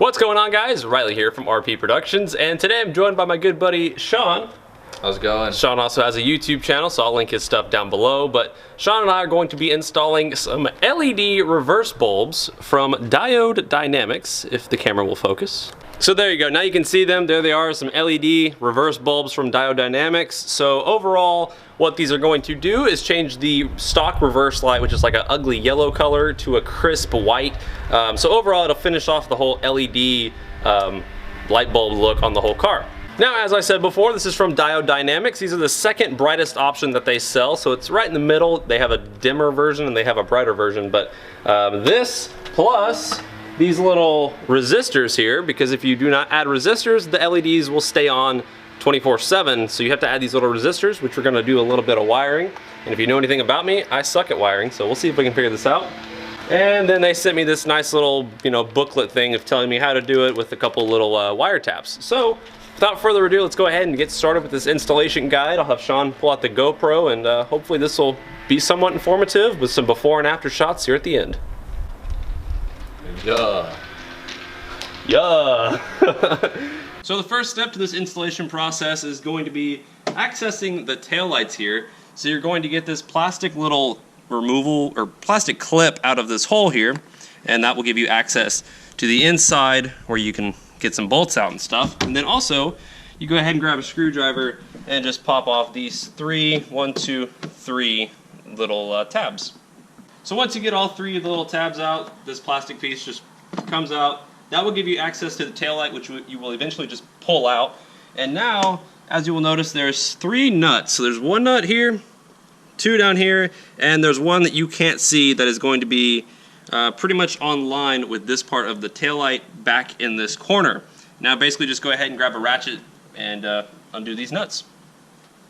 What's going on, guys? Riley here from RP Productions, and today I'm joined by my good buddy Sean. How's it going? Sean also has a YouTube channel, so I'll link his stuff down below, but Sean and I are going to be installing some LED reverse bulbs from Diode Dynamics, if the camera will focus. So there you go, now you can see them, there they are, some LED reverse bulbs from Diode Dynamics. So overall, what these are going to do is change the stock reverse light, which is like an ugly yellow color, to a crisp white. So overall, it'll finish off the whole LED light bulb look on the whole car. Now, as I said before, this is from Diode Dynamics. These are the second brightest option that they sell, so it's right in the middle. They have a dimmer version and they have a brighter version, but this plus these little resistors here, because if you do not add resistors, the LEDs will stay on 24/7, so you have to add these little resistors, which we're gonna do a little bit of wiring. And if you know anything about me, I suck at wiring, so we'll see if we can figure this out. And then they sent me this nice little, booklet thing of telling me how to do it with a couple little wire taps. So without further ado, let's go ahead and get started with this installation guide. I'll have Sean pull out the GoPro, and hopefully this will be somewhat informative with some before and after shots here at the end. Yeah. Yeah. So the first step to this installation process is going to be accessing the taillights here. So you're going to get this plastic little removal or plastic clip out of this hole here, and that will give you access to the inside where you can get some bolts out and stuff. And then also you go ahead and grab a screwdriver and just pop off these three little tabs. So once you get all three of the little tabs out, this plastic piece just comes out. That will give you access to the taillight, which you will eventually just pull out. And now, as you will notice, there's three nuts. So there's one nut here, two down here, and there's one that you can't see that is going to be pretty much on line with this part of the taillight back in this corner. Now basically just go ahead and grab a ratchet and undo these nuts.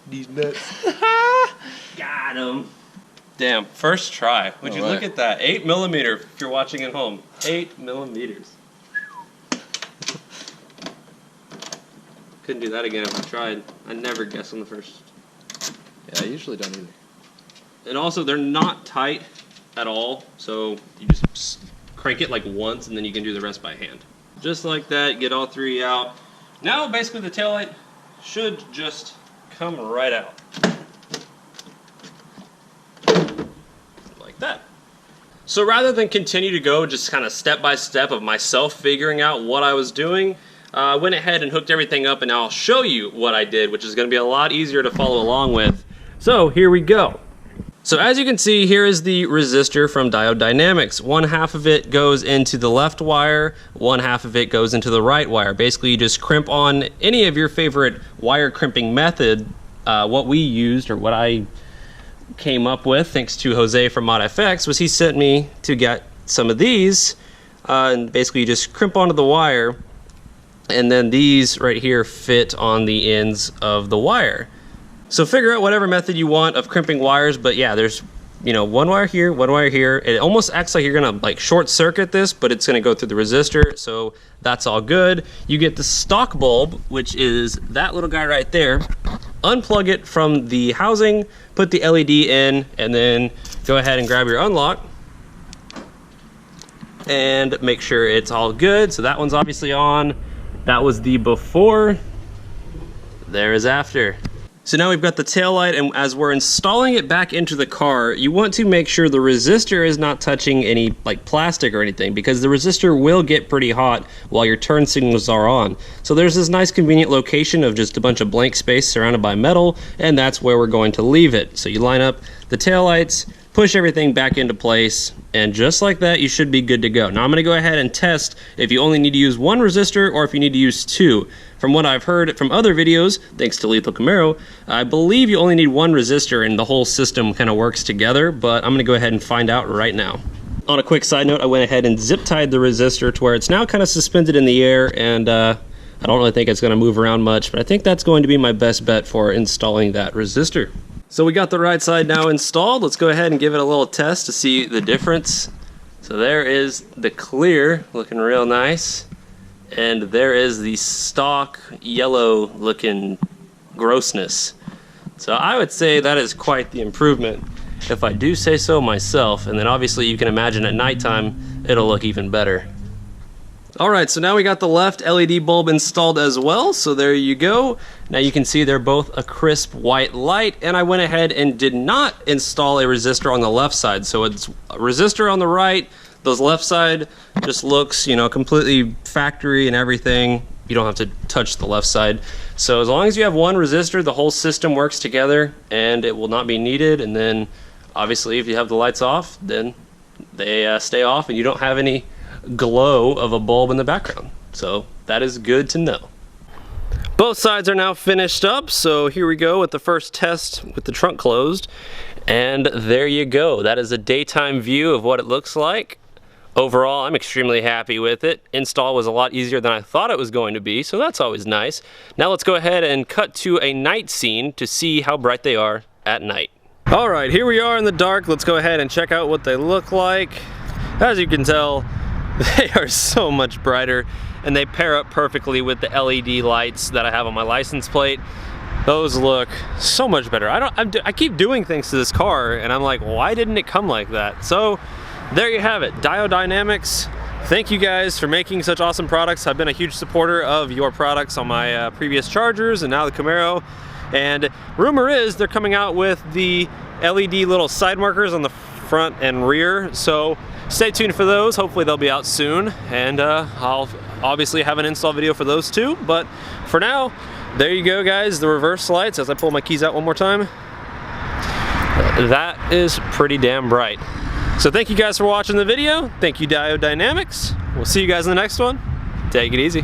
These nuts. Got him. Damn, first try. Would you look at that? 8mm if you're watching at home. 8mm. Couldn't do that again if I tried. I never guess on the first. Yeah, I usually don't either. And also, they're not tight at all, so you just crank it like once and then you can do the rest by hand. Just like that, get all three out. Now basically the taillight should just come right out. Like that. So rather than continue to go just kind of step by step of myself figuring out what I was doing, I went ahead and hooked everything up, and now I'll show you what I did, which is going to be a lot easier to follow along with. So here we go. So as you can see, here is the resistor from Diode Dynamics. One half of it goes into the left wire, one half of it goes into the right wire. Basically, you just crimp on any of your favorite wire crimping method. What we used, or what I came up with, thanks to Jose from ModFX, was he sent me to get some of these, and basically you just crimp onto the wire, and then these right here fit on the ends of the wire. So figure out whatever method you want of crimping wires, but yeah, there's one wire here, one wire here. It almost acts like you're gonna like short circuit this, but it's gonna go through the resistor, so that's all good. You get the stock bulb, which is that little guy right there. Unplug it from the housing, put the LED in, and then go ahead and grab your unlock and make sure it's all good. So that one's obviously on. That was the before, there is after. So now we've got the taillight, and as we're installing it back into the car, you want to make sure the resistor is not touching any like plastic or anything, because the resistor will get pretty hot while your turn signals are on. So there's this nice convenient location of just a bunch of blank space surrounded by metal, and that's where we're going to leave it. So you line up the taillights, push everything back into place, and just like that, you should be good to go. Now I'm gonna go ahead and test if you only need to use one resistor or if you need to use two. From what I've heard from other videos, thanks to Lethal Camaro, I believe you only need one resistor and the whole system kind of works together, but I'm gonna go ahead and find out right now. On a quick side note, I went ahead and zip tied the resistor to where it's now kind of suspended in the air, and I don't really think it's gonna move around much, but I think that's going to be my best bet for installing that resistor. So we got the right side now installed. Let's go ahead and give it a little test to see the difference. So there is the clear, looking real nice. And there is the stock yellow looking grossness. So I would say that is quite the improvement, if I do say so myself. And then obviously you can imagine at nighttime, it'll look even better. Alright, so now we got the left LED bulb installed as well, so there you go. Now you can see they're both a crisp white light, and I went ahead and did not install a resistor on the left side. So it's a resistor on the right, those left side just looks, you know, completely factory and everything. You don't have to touch the left side. So as long as you have one resistor, the whole system works together and it will not be needed. And then obviously if you have the lights off, then they stay off and you don't have any glow of a bulb in the background. So that is good to know. Both sides are now finished up, so here we go with the first test with the trunk closed. And there you go. That is a daytime view of what it looks like. Overall, I'm extremely happy with it. Install was a lot easier than I thought it was going to be, so that's always nice. Now let's go ahead and cut to a night scene to see how bright they are at night. All right, here we are in the dark. Let's go ahead and check out what they look like. As you can tell, they are so much brighter, and they pair up perfectly with the LED lights that I have on my license plate. Those look so much better. I keep doing things to this car, and I'm like, why didn't it come like that? So there you have it, Diode Dynamics. Thank you guys for making such awesome products. I've been a huge supporter of your products on my previous Chargers and now the Camaro. And rumor is they're coming out with the LED little side markers on the front and rear. So stay tuned for those. Hopefully they'll be out soon. And I'll obviously have an install video for those too. But for now, there you go guys, the reverse lights. As I pull my keys out one more time, that is pretty damn bright. So thank you guys for watching the video. Thank you, Diode Dynamics. We'll see you guys in the next one. Take it easy.